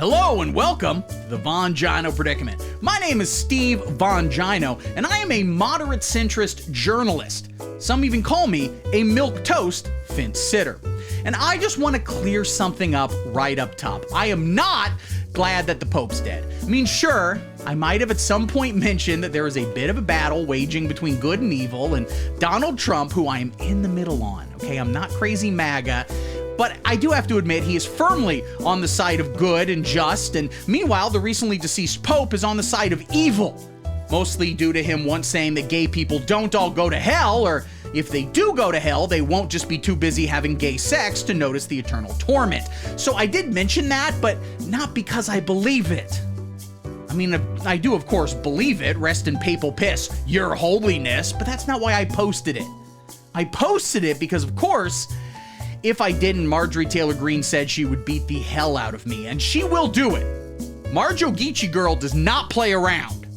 Hello and welcome to the Von Gino Predicament. My name is Steve Von Gino, and I am a moderate centrist journalist. Some even call me a milquetoast fence sitter. And I just want to clear something up right up top. I am not glad that the Pope's dead. I mean, sure, I might have at some point mentioned that there is a bit of a battle waging between good and evil and Donald Trump, who I am in the middle on. Okay, I'm not crazy MAGA. But I do have to admit he is firmly on the side of good and just, and meanwhile, the recently deceased Pope is on the side of evil, mostly due to him once saying that gay people don't all go to hell, or if they do go to hell, they won't just be too busy having gay sex to notice the eternal torment. So I did mention that, but not because I believe it. I mean, I do of course believe it, rest in papal piss, your holiness, but that's not why I posted it. I posted it because, of course, if I didn't, Marjorie Taylor Greene said she would beat the hell out of me, and she will do it. Marjo Geechee girl does not play around.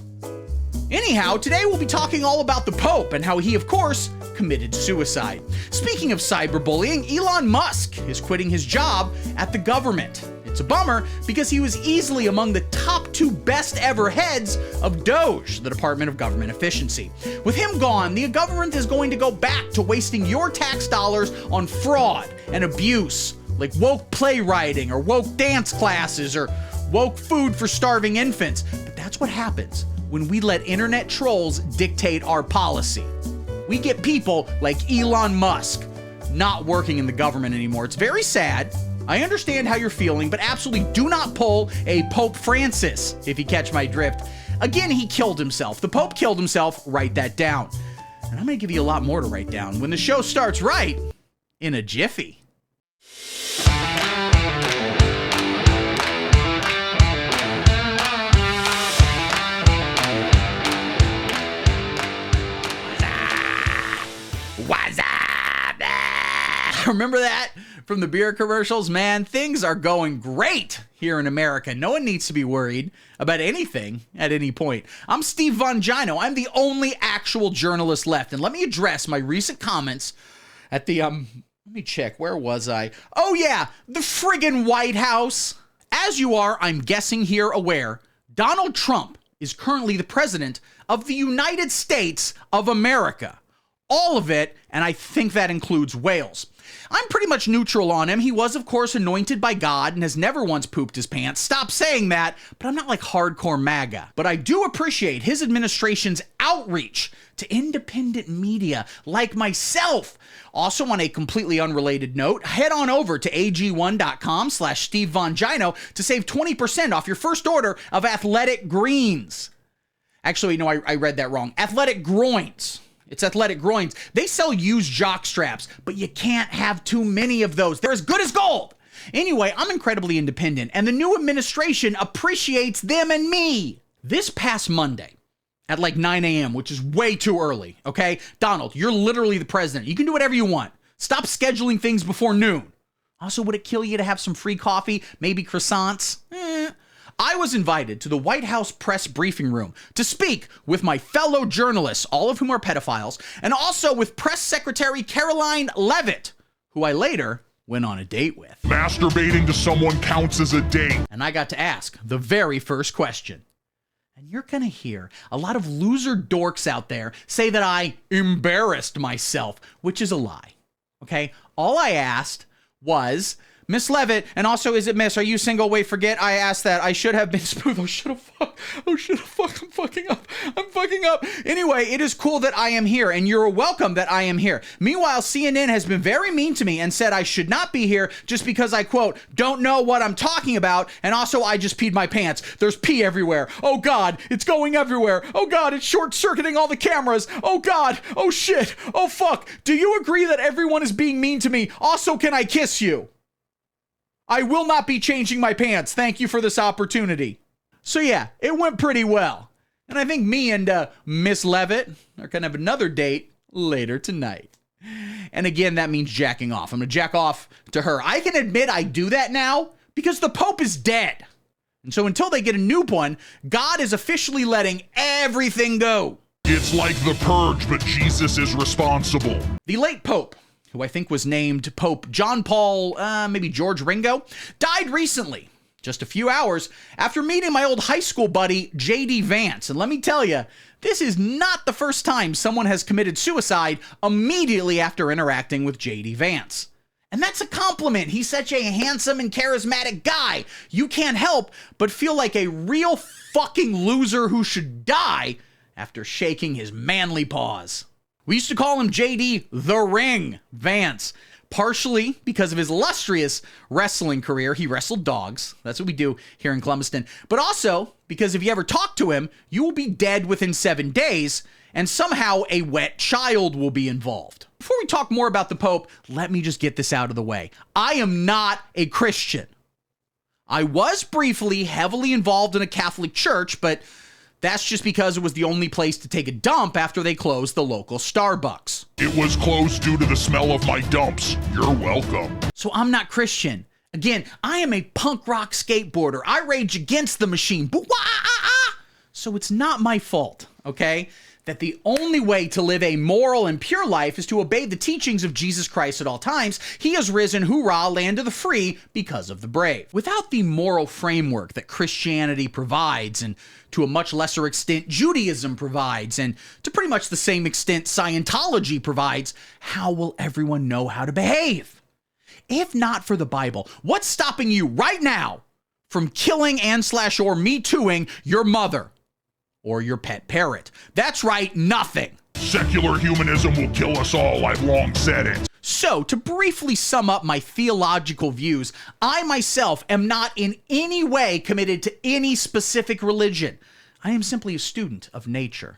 Anyhow, today we'll be talking all about the Pope and how he, of course, committed suicide. Speaking of cyberbullying, Elon Musk is quitting his job at the government. It's a bummer because he was easily among the top 2 best ever heads of DOGE, the Department of Government Efficiency. With him gone, the government is going to go back to wasting your tax dollars on fraud and abuse, like woke playwriting or woke dance classes or woke food for starving infants. But that's what happens when we let internet trolls dictate our policy. We get people like Elon Musk not working in the government anymore. It's very sad. I understand how you're feeling, but absolutely do not pull a Pope Francis, if you catch my drift. Again, he killed himself. The Pope killed himself. Write that down. And I'm going to give you a lot more to write down when the show starts right in a jiffy. What's up? Remember that from the beer commercials? Man, things are going great here in America. No one needs to be worried about anything at any point. I'm Steve Von Gino. I'm the only actual journalist left. And let me address my recent comments at the, let me check, where was I? Oh yeah, the friggin' White House. As you are, I'm guessing here, aware, Donald Trump is currently the president of the United States of America. All of it, and I think that includes Wales. I'm pretty much neutral on him. He was, of course, anointed by God and has never once pooped his pants. Stop saying that, but I'm not like hardcore MAGA. But I do appreciate his administration's outreach to independent media like myself. Also, on a completely unrelated note, head on over to ag1.com/Steve Von Gino to save 20% off your first order of athletic greens. Actually, no, I read that wrong. Athletic groins. It's athletic groins. They sell used jock straps, but you can't have too many of those. They're as good as gold. Anyway, I'm incredibly independent, and the new administration appreciates them and me. This past Monday at like 9 a.m., which is way too early, okay? Donald, you're literally the president. You can do whatever you want. Stop scheduling things before noon. Also, would it kill you to have some free coffee, maybe croissants? I was invited to the White House press briefing room to speak with my fellow journalists, all of whom are pedophiles, and also with Press Secretary Caroline Leavitt, who I later went on a date with. Masturbating to someone counts as a date. And I got to ask the very first question. And you're going to hear a lot of loser dorks out there say that I embarrassed myself, which is a lie. Okay? All I asked was, Miss Leavitt, and also, is it Miss? Are you single? Wait, forget I asked that. I should have been smooth. I'm fucking up. Anyway, it is cool that I am here, and you're welcome that I am here. Meanwhile, CNN has been very mean to me and said I should not be here just because I, quote, don't know what I'm talking about, and also I just peed my pants. There's pee everywhere. Oh God, it's going everywhere. Oh God, it's short-circuiting all the cameras. Oh God, oh shit, oh fuck. Do you agree that everyone is being mean to me? Also, can I kiss you? I will not be changing my pants. Thank you for this opportunity. So yeah, it went pretty well. And I think me and Miss Leavitt are going to have another date later tonight. And again, that means jacking off. I'm going to jack off to her. I can admit I do that now because the Pope is dead. And so until they get a new one, God is officially letting everything go. It's like the purge, but Jesus is responsible. The late Pope, who I think was named Pope John Paul, maybe George Ringo, died recently. just a few hours after meeting my old high school buddy, J.D. Vance. And let me tell you, this is not the first time someone has committed suicide immediately after interacting with J.D. Vance. And that's a compliment. He's such a handsome and charismatic guy. You can't help but feel like a real fucking loser who should die after shaking his manly paws. We used to call him JD The Ring Vance, partially because of his illustrious wrestling career. He wrestled dogs. That's what we do here in Columbuston. But also because if you ever talk to him, you will be dead within 7 days, and somehow a wet child will be involved. Before we talk more about the Pope, let me just get this out of the way. I am not a Christian. I was briefly heavily involved in a Catholic church, but that's just because it was the only place to take a dump after they closed the local Starbucks. It was closed due to the smell of my dumps. You're welcome. So I'm not Christian. Again, I am a punk rock skateboarder. I rage against the machine. So it's not my fault, okay? That the only way to live a moral and pure life is to obey the teachings of Jesus Christ at all times. He has risen, hoorah, land of the free because of the brave. Without the moral framework that Christianity provides, and to a much lesser extent Judaism provides, and to pretty much the same extent Scientology provides, how will everyone know how to behave? If not for the Bible, what's stopping you right now from killing and/or me tooing your mother? Or your pet parrot? That's right, nothing. Secular humanism will kill us all. I've long said it. So, to briefly sum up my theological views, I myself am not in any way committed to any specific religion. I am simply a student of nature.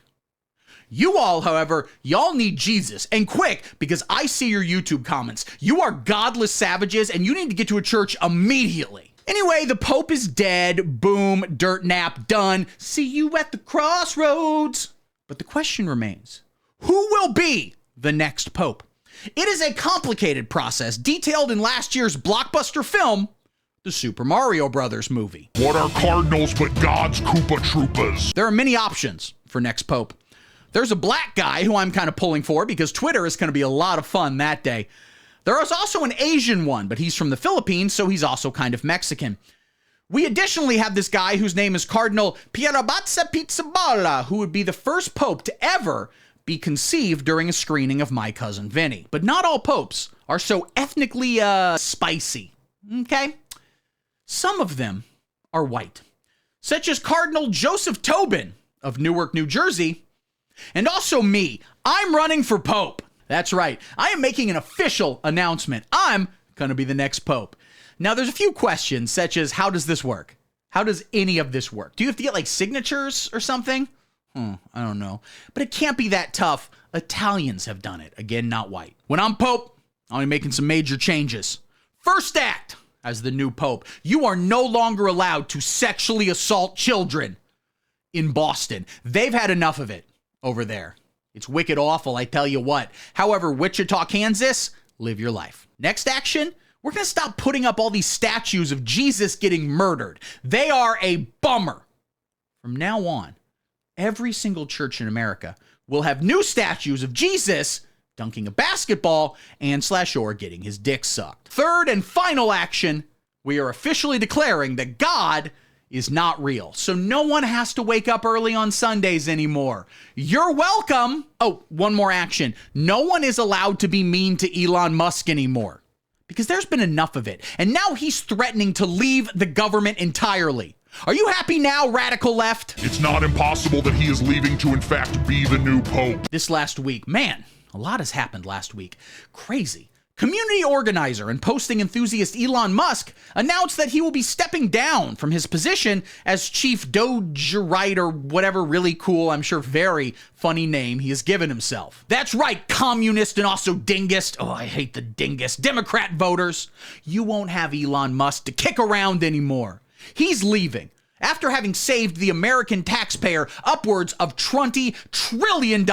You all, however, y'all need Jesus, and quick, because I see your YouTube comments. You are godless savages, and you need to get to a church immediately. Anyway, the Pope is dead. Boom, dirt nap, done. See you at the crossroads. But the question remains, who will be the next Pope? It is a complicated process detailed in last year's blockbuster film, the Super Mario Brothers movie. What are cardinals but God's Koopa Troopas? There are many options for next Pope. There's a black guy who I'm kind of pulling for because Twitter is going to be a lot of fun that day. There is also an Asian one, but he's from the Philippines, so he's also kind of Mexican. We additionally have this guy whose name is Cardinal Pierabatsa Pizzaballa, who would be the first pope to ever be conceived during a screening of My Cousin Vinny. But not all popes are so ethnically spicy, okay? Some of them are white, such as Cardinal Joseph Tobin of Newark, New Jersey, and also me. I'm running for pope. That's right. I am making an official announcement. I'm going to be the next pope. Now, there's a few questions, such as, how does this work? How does any of this work? Do you have to get, like, signatures or something? I don't know. But it can't be that tough. Italians have done it. Again, not white. When I'm pope, I'll be making some major changes. First act, as the new pope, you are no longer allowed to sexually assault children in Boston. They've had enough of it over there. It's wicked awful, I tell you what. However, Wichita, Kansas, live your life. Next action, we're going to stop putting up all these statues of Jesus getting murdered. They are a bummer. From now on, every single church in America will have new statues of Jesus dunking a basketball and/or getting his dick sucked. Third and final action, we are officially declaring that God is not real. So no one has to wake up early on Sundays anymore. You're welcome. Oh, one more action. No one is allowed to be mean to Elon Musk anymore because there's been enough of it. And now he's threatening to leave the government entirely. Are you happy now, radical left? It's not impossible that he is leaving to in fact be the new pope. This last week, man, a lot has happened last week. Crazy. Community organizer and posting enthusiast Elon Musk announced that he will be stepping down from his position as chief Dogerite or whatever really cool, I'm sure very funny name he has given himself. That's right, communist and also dingus. Oh, I hate the dingus. Democrat voters. You won't have Elon Musk to kick around anymore. He's leaving after having saved the American taxpayer upwards of $20 trillion.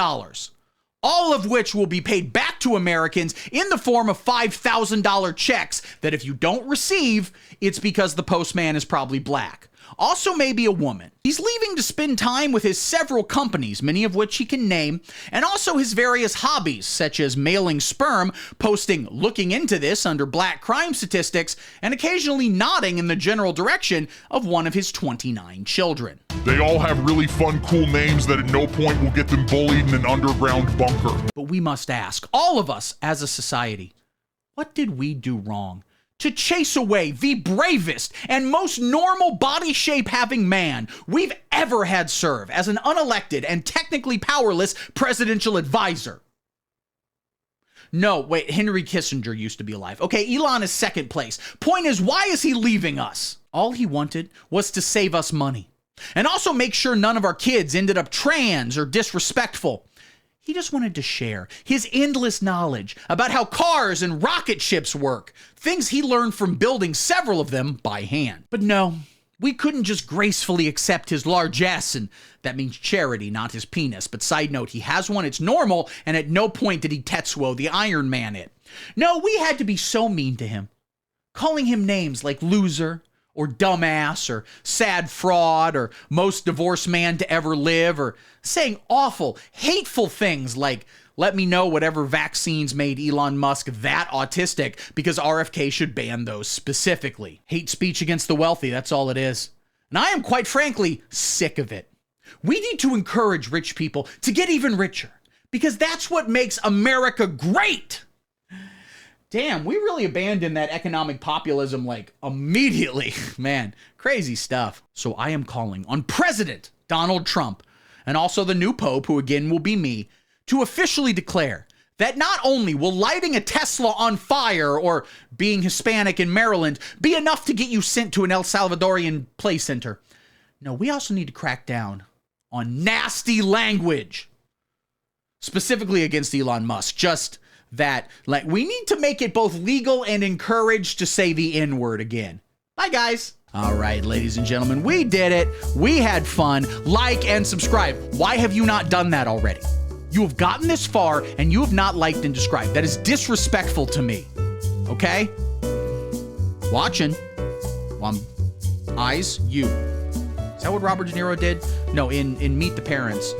All of which will be paid back to Americans in the form of $5,000 checks that if you don't receive, it's because the postman is probably black. Also maybe a woman. He's leaving to spend time with his several companies, many of which he can name, and also his various hobbies, such as mailing sperm, posting "looking into this" under black crime statistics, and occasionally nodding in the general direction of one of his 29 children. They all have really fun, cool names that at no point will get them bullied in an underground bunker. But we must ask, all of us as a society, what did we do wrong to chase away the bravest and most normal body shape having man we've ever had serve as an unelected and technically powerless presidential advisor? No, wait, Henry Kissinger used to be alive. Okay, Elon is second place. Point is, why is he leaving us? All he wanted was to save us money and also make sure none of our kids ended up trans or disrespectful. He just wanted to share his endless knowledge about how cars and rocket ships work, things he learned from building several of them by hand. But no, we couldn't just gracefully accept his largesse, and that means charity, not his penis. But side note, he has one, it's normal, and at no point did he Tetsuo the Iron Man it. No, we had to be so mean to him, calling him names like loser, or dumbass, or sad fraud, or most divorced man to ever live, or saying awful, hateful things like, let me know whatever vaccines made Elon Musk that autistic, because RFK should ban those specifically. Hate speech against the wealthy, that's all it is. And I am quite frankly sick of it. We need to encourage rich people to get even richer, because that's what makes America great. Damn, we really abandoned that economic populism like immediately. Man, crazy stuff. So I am calling on President Donald Trump, and also the new Pope, who again will be me, to officially declare that not only will lighting a Tesla on fire or being Hispanic in Maryland be enough to get you sent to an El Salvadorian play center. No, we also need to crack down on nasty language, specifically against Elon Musk. Just that, like, we need to make it both legal and encouraged to say the N-word again. Bye, guys. All right, ladies and gentlemen, we did it. We had fun. Like and subscribe. Why have you not done that already? You have gotten this far and you have not liked and subscribed. That is disrespectful to me. Okay? Watching. Eyes, you. Is that what Robert De Niro did? No, in Meet the Parents.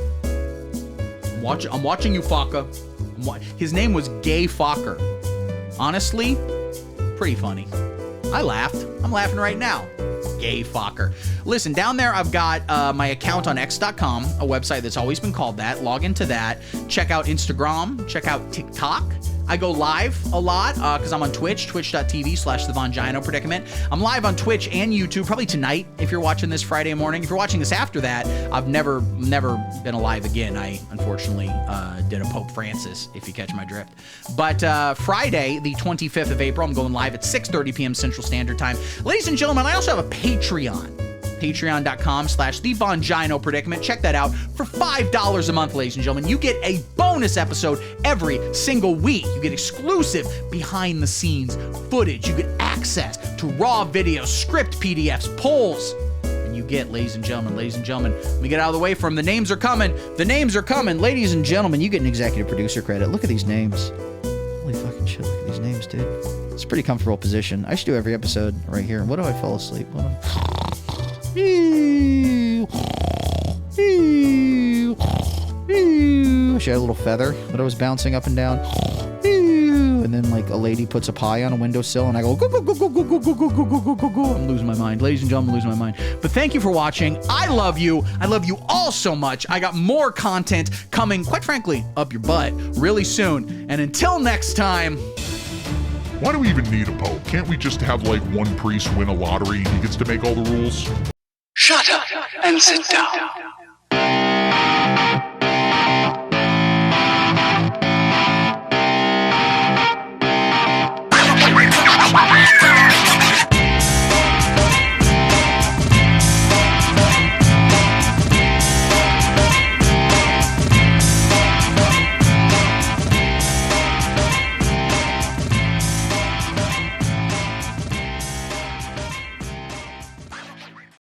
I'm watching you, Faka. His name was Gay Fokker. Honestly, pretty funny. I laughed. I'm laughing right now. Gay Fokker. Listen, down there I've got my account on x.com, a website that's always been called that. Log into that. Check out Instagram. Check out TikTok. I go live a lot because I'm on Twitch, twitch.tv/the Predicament. I'm live on Twitch and YouTube, probably tonight if you're watching this Friday morning. If you're watching this after that, I've never been alive again. I unfortunately did a Pope Francis, if you catch my drift. But Friday, the 25th of April, I'm going live at 6:30 p.m. Central Standard Time. Ladies and gentlemen, I also have a Patreon. Patreon.com/the Predicament. Check that out for $5 a month, ladies and gentlemen. You get a bonus episode every single week. You get exclusive behind the scenes footage. You get access to raw videos, script PDFs, polls. And you get, ladies and gentlemen, let me get out of the way from the names are coming. The names are coming. Ladies and gentlemen, you get an executive producer credit. Look at these names. Holy fucking shit, look at these names, dude. It's a pretty comfortable position. I should do every episode right here. What do I fall asleep? She had a little feather that I was bouncing up and down. And then, like, a lady puts a pie on a windowsill, and I go, go, go, go, go, go, go, go, go, go, go, go, go, go. I'm losing my mind. Ladies and gentlemen, I'm losing my mind. But thank you for watching. I love you. I love you all so much. I got more content coming, quite frankly, up your butt really soon. And until next time... Why do we even need a pope? Can't we just have, like, one priest win a lottery and he gets to make all the rules? Shut up and sit down.